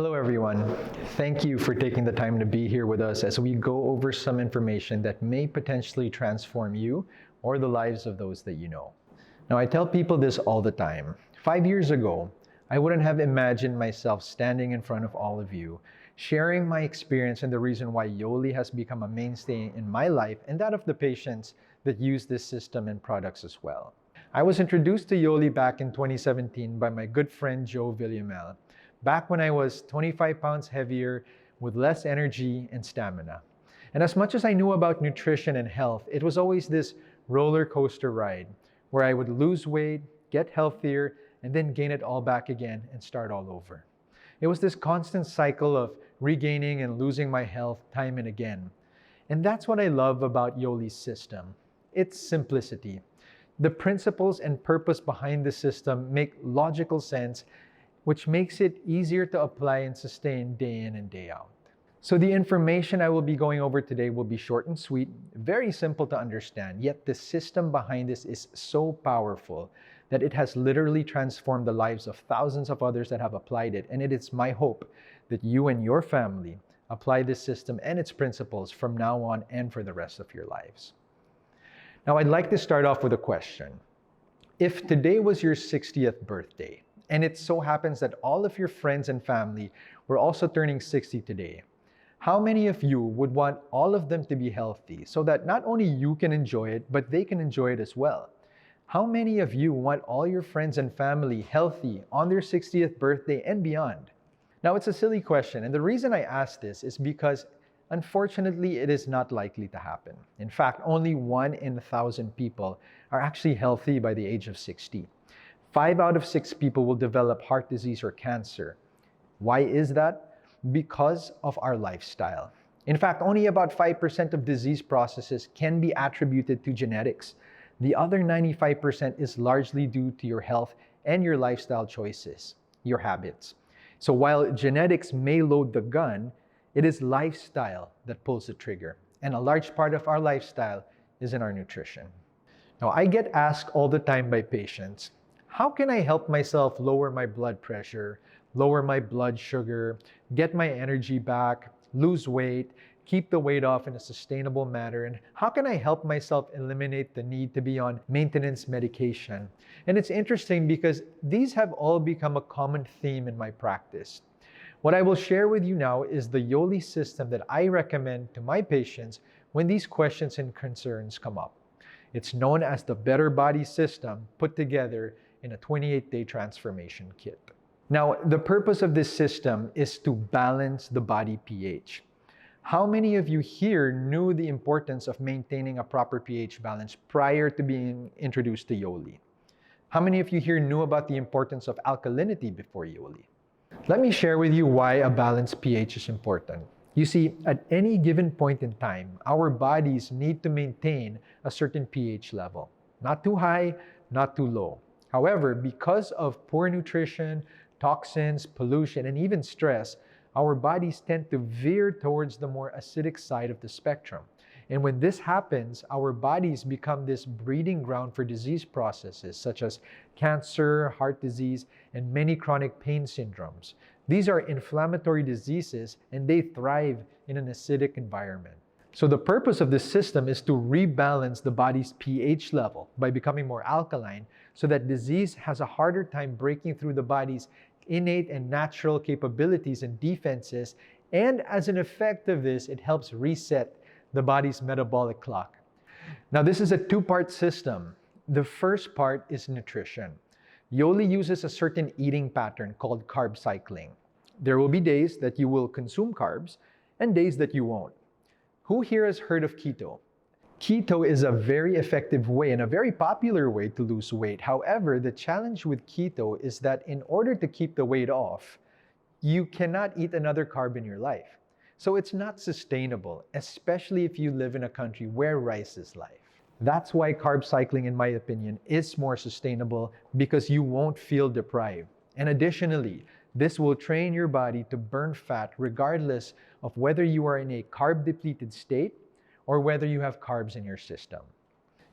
Hello everyone. Thank you for taking the time to be here with us as we go over some information that may potentially transform you or the lives of those that you know. Now, I tell people this all the time. 5 years ago, I wouldn't have imagined myself standing in front of all of you, sharing my experience and the reason why Yoli has become a mainstay in my life and that of the patients that use this system and products as well. I was introduced to Yoli back in 2017 by my good friend Joe Villamel, back when I was 25 pounds heavier with less energy and stamina. And as much as I knew about nutrition and health, it was always this roller coaster ride where I would lose weight, get healthier, and then gain it all back again and start all over. It was this constant cycle of regaining and losing my health time and again. And that's what I love about Yoli's system. Its simplicity. The principles and purpose behind the system make logical sense, which makes it easier to apply and sustain day in and day out. So the information I will be going over today will be short and sweet, very simple to understand, yet the system behind this is so powerful that it has literally transformed the lives of thousands of others that have applied it. And it is my hope that you and your family apply this system and its principles from now on and for the rest of your lives. Now, I'd like to start off with a question. If today was your 60th birthday, and it so happens that all of your friends and family were also turning 60 today, how many of you would want all of them to be healthy so that not only you can enjoy it, but they can enjoy it as well? How many of you want all your friends and family healthy on their 60th birthday and beyond? Now, it's a silly question, and the reason I ask this is because unfortunately, it is not likely to happen. In fact, only 1 in 1,000 people are actually healthy by the age of 60. 5 out of 6 people will develop heart disease or cancer. Why is that? Because of our lifestyle. In fact, only about 5% of disease processes can be attributed to genetics. The other 95% is largely due to your health and your lifestyle choices, your habits. So while genetics may load the gun, it is lifestyle that pulls the trigger. And a large part of our lifestyle is in our nutrition. Now, I get asked all the time by patients, how can I help myself lower my blood pressure, lower my blood sugar, get my energy back, lose weight, keep the weight off in a sustainable manner, and how can I help myself eliminate the need to be on maintenance medication? And it's interesting because these have all become a common theme in my practice. What I will share with you now is the Yoli system that I recommend to my patients when these questions and concerns come up. It's known as the Better Body System, put together in a 28-day transformation kit. Now, the purpose of this system is to balance the body pH. How many of you here knew the importance of maintaining a proper pH balance prior to being introduced to Yoli? How many of you here knew about the importance of alkalinity before Yoli? Let me share with you why a balanced pH is important. You see, at any given point in time, our bodies need to maintain a certain pH level. Not too high, not too low. However, because of poor nutrition, toxins, pollution, and even stress, our bodies tend to veer towards the more acidic side of the spectrum. And when this happens, our bodies become this breeding ground for disease processes such as cancer, heart disease, and many chronic pain syndromes. These are inflammatory diseases and they thrive in an acidic environment. So the purpose of this system is to rebalance the body's pH level by becoming more alkaline so that disease has a harder time breaking through the body's innate and natural capabilities and defenses. And as an effect of this, it helps reset the body's metabolic clock. Now, this is a 2-part system. The first part is nutrition. Yoli uses a certain eating pattern called carb cycling. There will be days that you will consume carbs and days that you won't. Who here has heard of keto? Keto is a very effective way and a very popular way to lose weight. However, the challenge with keto is that in order to keep the weight off, you cannot eat another carb in your life. So it's not sustainable, especially if you live in a country where rice is life. That's why carb cycling, in my opinion, is more sustainable because you won't feel deprived. And additionally, this will train your body to burn fat regardless of whether you are in a carb-depleted state or whether you have carbs in your system.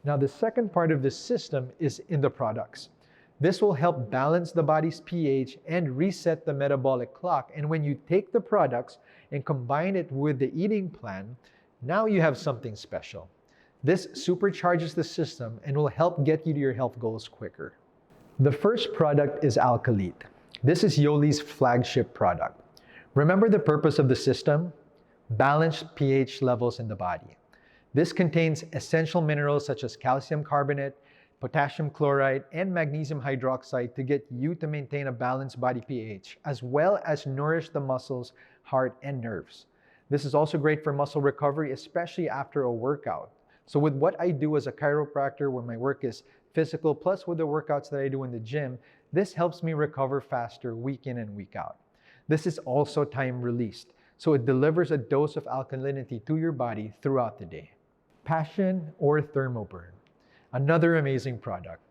Now, the second part of this system is in the products. This will help balance the body's pH and reset the metabolic clock. And when you take the products and combine it with the eating plan, now you have something special. This supercharges the system and will help get you to your health goals quicker. The first product is Alkalite. This is Yoli's flagship product. Remember the purpose of the system? Balanced pH levels in the body. This contains essential minerals such as calcium carbonate, potassium chloride, and magnesium hydroxide to get you to maintain a balanced body pH, as well as nourish the muscles, heart, and nerves. This is also great for muscle recovery, especially after a workout. So with what I do as a chiropractor, where my work is physical, plus with the workouts that I do in the gym, this helps me recover faster week in and week out. This is also time released, so it delivers a dose of alkalinity to your body throughout the day. Passion or Thermoburn, another amazing product.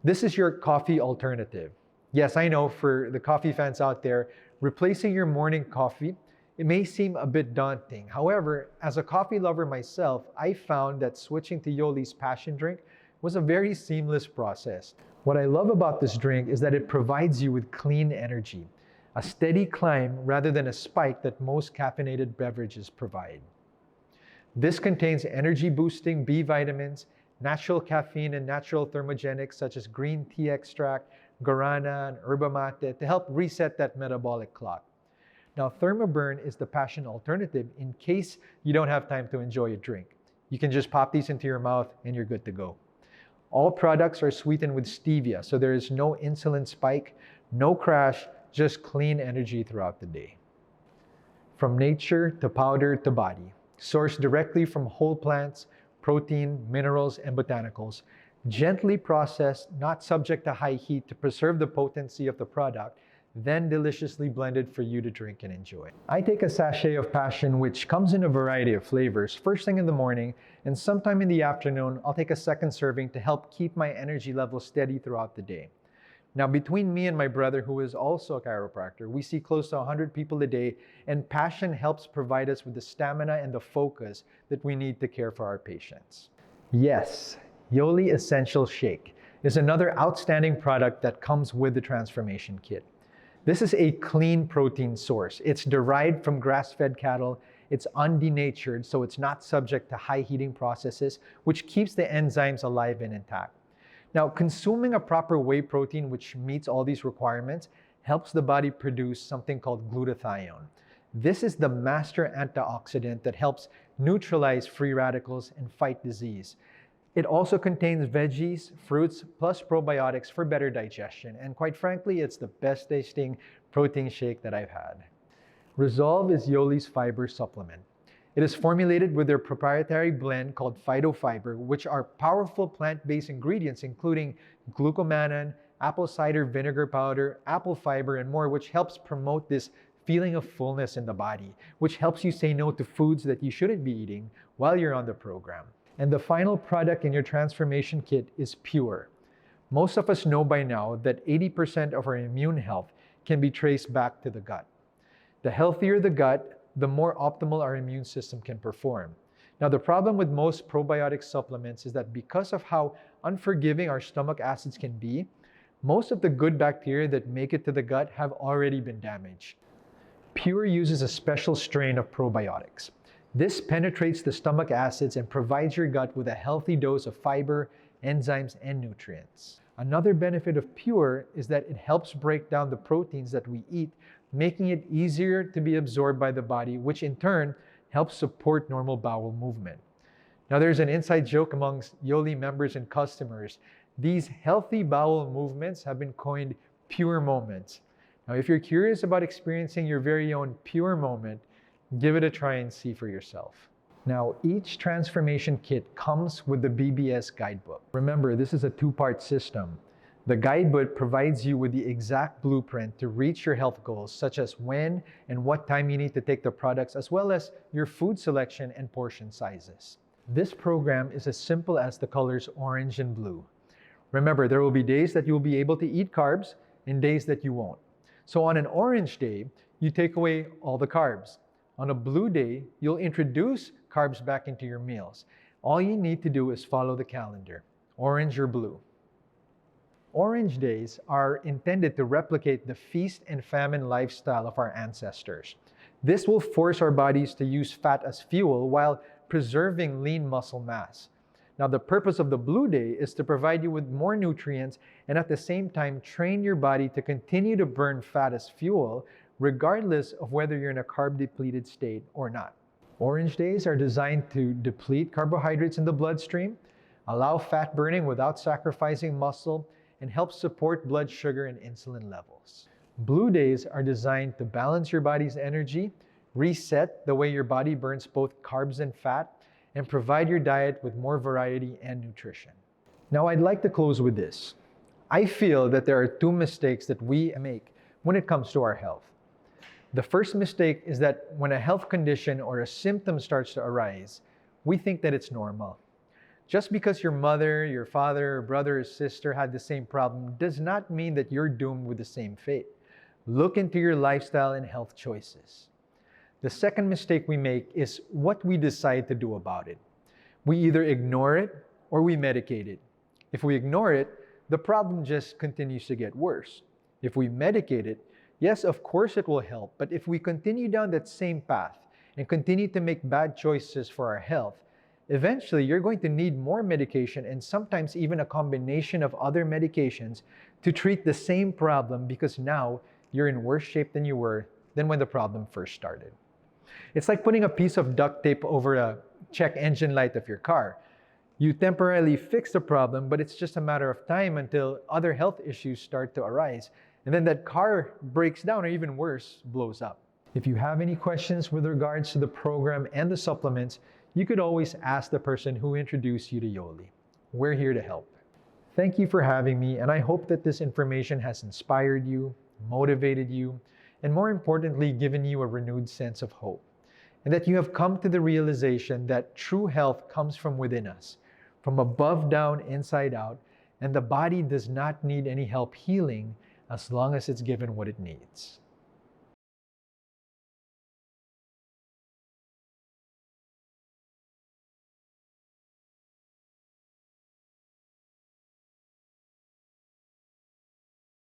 This is your coffee alternative. Yes, I know for the coffee fans out there, replacing your morning coffee, it may seem a bit daunting. However, as a coffee lover myself, I found that switching to Yoli's Passion drink was a very seamless process. What I love about this drink is that it provides you with clean energy, a steady climb rather than a spike that most caffeinated beverages provide. This contains energy-boosting B vitamins, natural caffeine, and natural thermogenics such as green tea extract, guarana, and yerba mate to help reset that metabolic clock. Now, Thermoburn is the Passion alternative in case you don't have time to enjoy a drink. You can just pop these into your mouth and you're good to go. All products are sweetened with stevia, so there is no insulin spike, no crash, just clean energy throughout the day. From nature to powder to body, sourced directly from whole plants, protein, minerals, and botanicals, gently processed, not subject to high heat to preserve the potency of the product, then deliciously blended for you to drink and enjoy. I take a sachet of Passion, which comes in a variety of flavors, first thing in the morning, and sometime in the afternoon, I'll take a second serving to help keep my energy level steady throughout the day. Now, between me and my brother, who is also a chiropractor, we see close to 100 people a day, and Passion helps provide us with the stamina and the focus that we need to care for our patients. Yes, Yoli Essential Shake is another outstanding product that comes with the Transformation Kit. This is a clean protein source. It's derived from grass-fed cattle. It's undenatured, so it's not subject to high heating processes, which keeps the enzymes alive and intact. Now, consuming a proper whey protein which meets all these requirements helps the body produce something called glutathione. This is the master antioxidant that helps neutralize free radicals and fight disease. It also contains veggies, fruits, plus probiotics for better digestion. And quite frankly, it's the best tasting protein shake that I've had. Resolve is Yoli's fiber supplement. It is formulated with their proprietary blend called phytofiber, which are powerful plant-based ingredients including glucomannan, apple cider vinegar powder, apple fiber, and more, which helps promote this feeling of fullness in the body, which helps you say no to foods that you shouldn't be eating while you're on the program. And the final product in your Transformation Kit is Pure. Most of us know by now that 80% of our immune health can be traced back to the gut. The healthier the gut, the more optimal our immune system can perform. Now, the problem with most probiotic supplements is that because of how unforgiving our stomach acids can be, most of the good bacteria that make it to the gut have already been damaged. Pure uses a special strain of probiotics. This penetrates the stomach acids and provides your gut with a healthy dose of fiber, enzymes, and nutrients. Another benefit of Pure is that it helps break down the proteins that we eat, making it easier to be absorbed by the body, which in turn helps support normal bowel movement. Now, there's an inside joke amongst Yoli members and customers. These healthy bowel movements have been coined Pure moments. Now, if you're curious about experiencing your very own Pure moment, give it a try and see for yourself. Now, each Transformation Kit comes with the BBS guidebook. Remember, this is a two-part system. The guidebook provides you with the exact blueprint to reach your health goals, such as when and what time you need to take the products, as well as your food selection and portion sizes. This program is as simple as the colors orange and blue. Remember, there will be days that you'll be able to eat carbs and days that you won't. So on an orange day, you take away all the carbs. On a blue day, you'll introduce carbs back into your meals. All you need to do is follow the calendar, orange or blue. Orange days are intended to replicate the feast and famine lifestyle of our ancestors. This will force our bodies to use fat as fuel while preserving lean muscle mass. Now, the purpose of the blue day is to provide you with more nutrients and at the same time train your body to continue to burn fat as fuel, regardless of whether you're in a carb depleted state or not. Orange days are designed to deplete carbohydrates in the bloodstream, allow fat burning without sacrificing muscle, and help support blood sugar and insulin levels. Blue days are designed to balance your body's energy, reset the way your body burns both carbs and fat, and provide your diet with more variety and nutrition. Now, I'd like to close with this. I feel that there are two mistakes that we make when it comes to our health. The first mistake is that when a health condition or a symptom starts to arise, we think that it's normal. Just because your mother, your father, brother, or sister had the same problem does not mean that you're doomed with the same fate. Look into your lifestyle and health choices. The second mistake we make is what we decide to do about it. We either ignore it or we medicate it. If we ignore it, the problem just continues to get worse. If we medicate it, yes, of course it will help, but if we continue down that same path and continue to make bad choices for our health, eventually you're going to need more medication and sometimes even a combination of other medications to treat the same problem because now you're in worse shape than you were than when the problem first started. It's like putting a piece of duct tape over a check engine light of your car. You temporarily fix the problem, but it's just a matter of time until other health issues start to arise. And then that car breaks down or even worse, blows up. If you have any questions with regards to the program and the supplements, you could always ask the person who introduced you to Yoli. We're here to help. Thank you for having me, and I hope that this information has inspired you, motivated you, and more importantly, given you a renewed sense of hope. And that you have come to the realization that true health comes from within us, from above down, inside out, and the body does not need any help healing as long as it's given what it needs.